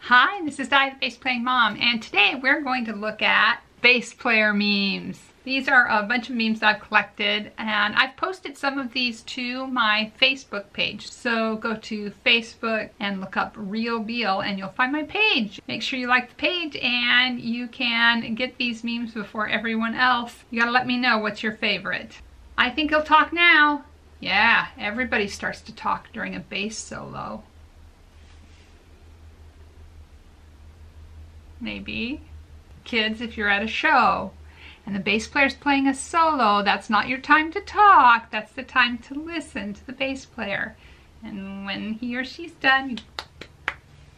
Hi, this is Di, the bass playing mom, and today we're going to look at bass player memes. These are a bunch of memes I've collected, and I've posted some of these to my Facebook page. So go to Facebook and look up realbeal and you'll find my page. Make sure you like the page and you can get these memes before everyone else. You gotta let me know what's your favorite. I think he'll talk now. Yeah, everybody starts to talk during a bass solo. Maybe. Kids, if you're at a show and the bass player's playing a solo, that's not your time to talk. That's the time to listen to the bass player. And when he or she's done, you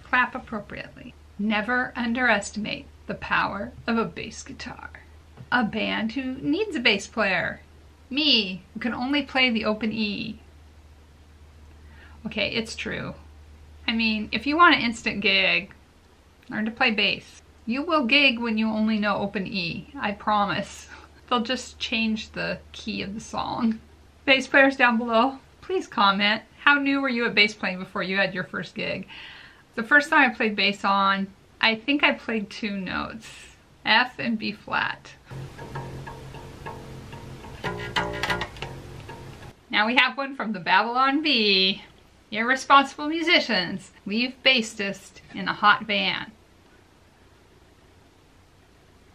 clap appropriately. Never underestimate the power of a bass guitar. A band who needs a bass player. Me, who can only play the open E. Okay, it's true. I mean, if you want an instant gig, learn to play bass. You will gig when you only know open E, I promise. They'll just change the key of the song. Bass players down below, please comment. How new were you at bass playing before you had your first gig? The first time I played bass on, I think I played 2 notes, F and B flat. Now we have one from the Babylon Bee. Irresponsible musicians leave bassist in a hot van.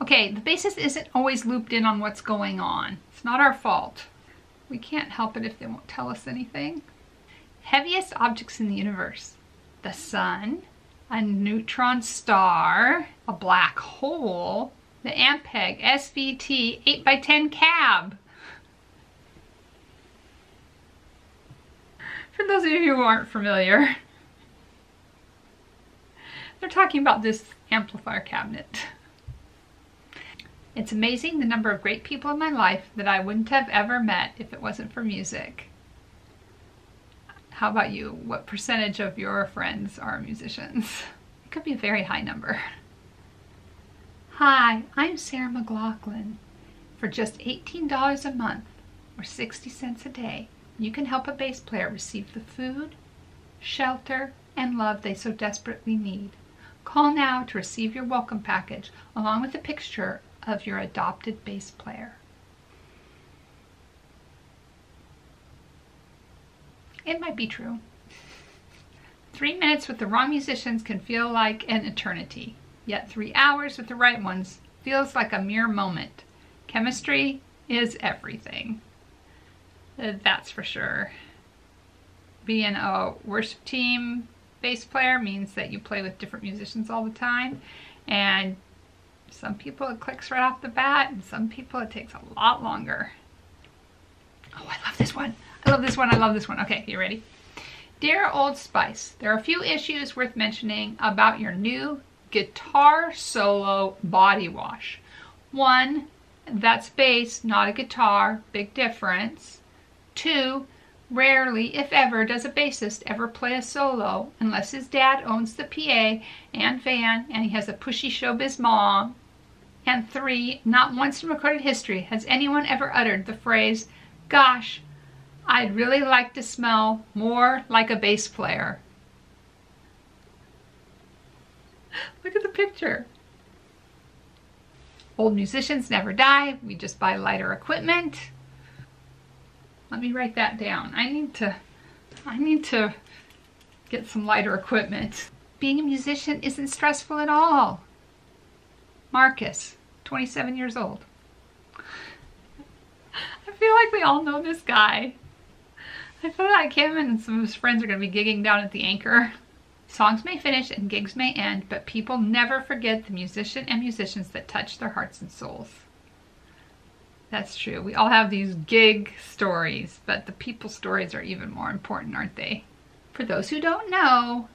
Okay, the bassist isn't always looped in on what's going on. It's not our fault. We can't help it if they won't tell us anything. Heaviest objects in the universe. The sun, a neutron star, a black hole, the Ampeg SVT 8x10 cab. For those of you who aren't familiar, they're talking about this amplifier cabinet. It's amazing the number of great people in my life that I wouldn't have ever met if it wasn't for music. How about you? What percentage of your friends are musicians? It could be a very high number. Hi, I'm Sarah McLaughlin. For just $18 a month, or 60 cents a day, you can help a bass player receive the food, shelter, and love they so desperately need. Call now to receive your welcome package along with a picture of your adopted bass player. It might be true. 3 minutes with the wrong musicians can feel like an eternity, yet 3 hours with the right ones feels like a mere moment. Chemistry is everything. That's for sure. Being a worship team bass player means that you play with different musicians all the time, and some people it clicks right off the bat, and some people it takes a lot longer. Oh, I love this one. I love this one. I love this one. Okay, you ready? Dear Old Spice, there are a few issues worth mentioning about your new guitar solo body wash. 1, that's bass, not a guitar. Big difference. 2, rarely, if ever, does a bassist ever play a solo unless his dad owns the PA and van and he has a pushy showbiz mom. And 3, not once in recorded history has anyone ever uttered the phrase, "Gosh, I'd really like to smell more like a bass player." Look at the picture. Old musicians never die. We just buy lighter equipment. Let me write that down. I need to get some lighter equipment. Being a musician isn't stressful at all. Marcus, 27 years old. I feel like we all know this guy. I feel like him and some of his friends are going to be gigging down at the Anchor. Songs may finish and gigs may end, but people never forget the musician and musicians that touch their hearts and souls. That's true. We all have these gig stories, but the people stories are even more important, aren't they? For those who don't know,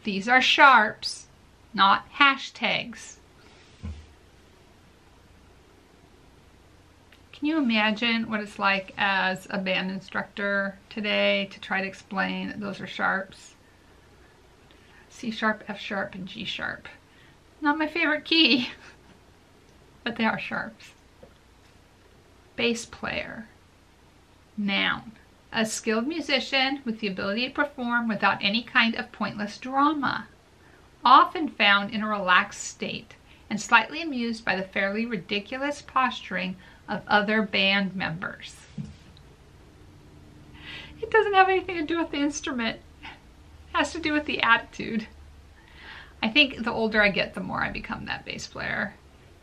these are sharps, not hashtags. Can you imagine what it's like as a band instructor today to try to explain that those are sharps? C sharp, F sharp, and G sharp. Not my favorite key, but they are sharps. Bass player. Noun. A skilled musician with the ability to perform without any kind of pointless drama. often found in a relaxed state, and slightly amused by the fairly ridiculous posturing of other band members. It doesn't have anything to do with the instrument. It has to do with the attitude. I think the older I get, the more I become that bass player.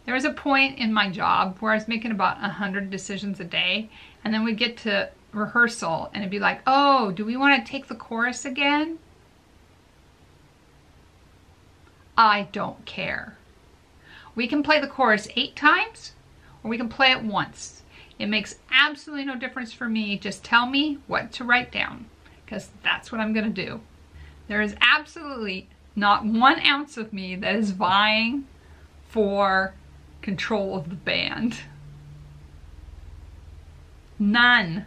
There was a point in my job where I was making about 100 decisions a day, and then we'd get to rehearsal and it'd be like, oh, do we want to take the chorus again? I don't care. We can play the chorus 8 times or we can play it once. It makes absolutely no difference for me. Just tell me what to write down, because that's what I'm going to do. There is absolutely not 1 ounce of me that is vying for control of the band. None.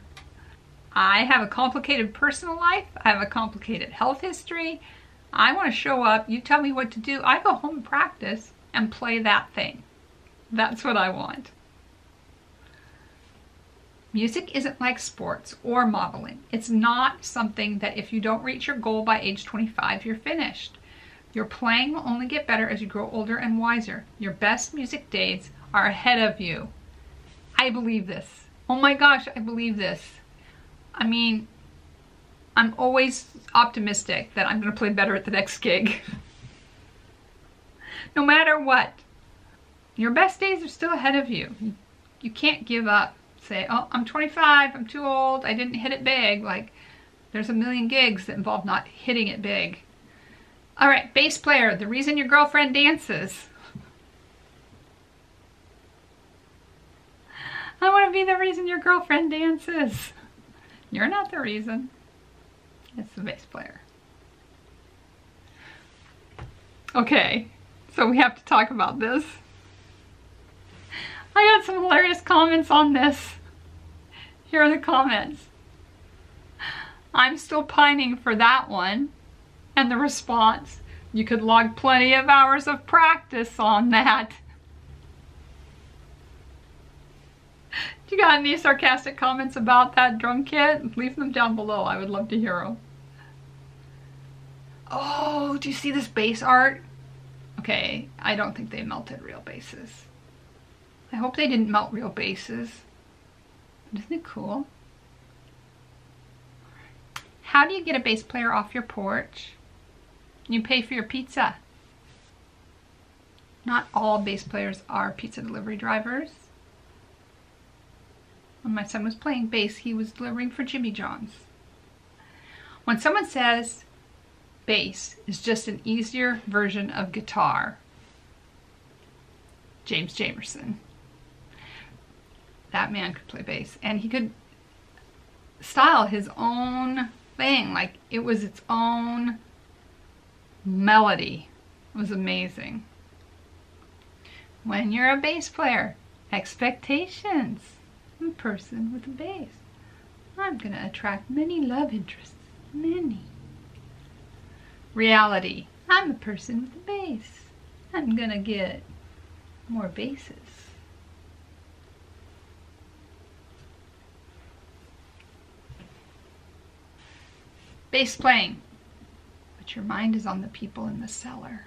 I have a complicated personal life. I have a complicated health history. I want to show up. You tell me what to do. I go home and practice and play that thing. That's what I want. Music isn't like sports or modeling. It's not something that if you don't reach your goal by age 25, you're finished. Your playing will only get better as you grow older and wiser. Your best music days are ahead of you. I believe this. Oh my gosh, I believe this. I mean, I'm always optimistic that I'm going to play better at the next gig. No matter what. Your best days are still ahead of you. You can't give up. Say, oh, I'm 25, I'm too old, I didn't hit it big. Like, there's a million gigs that involve not hitting it big. All right, bass player, the reason your girlfriend dances. I want to be the reason your girlfriend dances. You're not the reason. It's the bass player. Okay, so we have to talk about this. I got some hilarious comments on this. Here are the comments. I'm still pining for that one. And the response, you could log plenty of hours of practice on that. You got any sarcastic comments about that drum kit? Leave them down below. I would love to hear them. Oh, do you see this bass art? Okay, I don't think they melted real basses. I hope they didn't melt real basses. Isn't it cool? How do you get a bass player off your porch? You pay for your pizza. Not all bass players are pizza delivery drivers. When my son was playing bass, he was delivering for Jimmy John's. When someone says bass is just an easier version of guitar, James Jamerson. That man could play bass, and he could style his own thing. Like, it was its own melody. It was amazing. When you're a bass player, expectations. I'm a person with a bass. I'm gonna attract many love interests. Many. Reality. I'm a person with a bass. I'm gonna get more basses. Bass playing, but your mind is on the people in the cellar.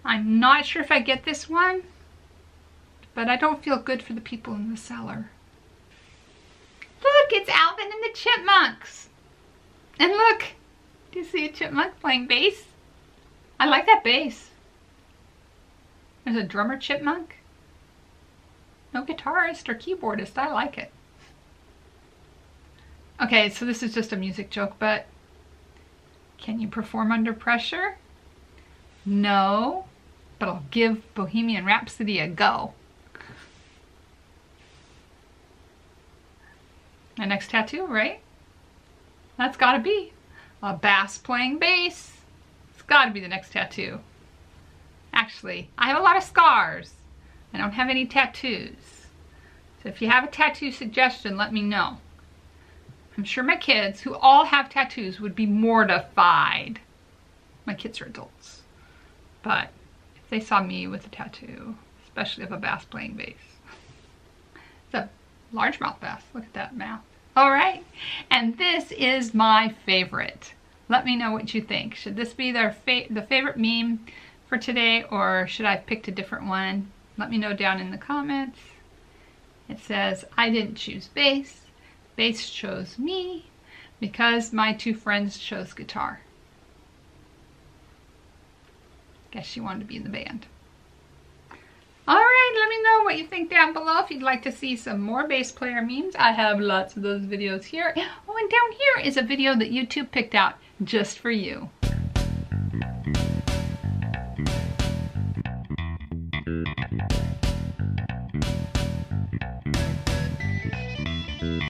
I'm not sure if I get this one, but I don't feel good for the people in the cellar. Look, it's Alvin and the Chipmunks. And look, do you see a chipmunk playing bass? I like that bass. There's a drummer chipmunk. No guitarist or keyboardist. I like it. Okay, so this is just a music joke, but can you perform under pressure? No, but I'll give Bohemian Rhapsody a go. My next tattoo, right? That's gotta be a bass playing bass. It's gotta be the next tattoo. Actually, I have a lot of scars. I don't have any tattoos. So if you have a tattoo suggestion, let me know. I'm sure my kids, who all have tattoos, would be mortified. My kids are adults. But if they saw me with a tattoo, especially of a bass playing bass. It's a largemouth bass. Look at that mouth. All right. And this is my favorite. Let me know what you think. Should this be the favorite meme for today, or should I have picked a different one? Let me know down in the comments. It says, I didn't choose bass. Bass chose me because my two friends chose guitar. Guess she wanted to be in the band. Alright, let me know what you think down below. If you'd like to see some more bass player memes, I have lots of those videos here. Oh, and down here is a video that YouTube picked out just for you.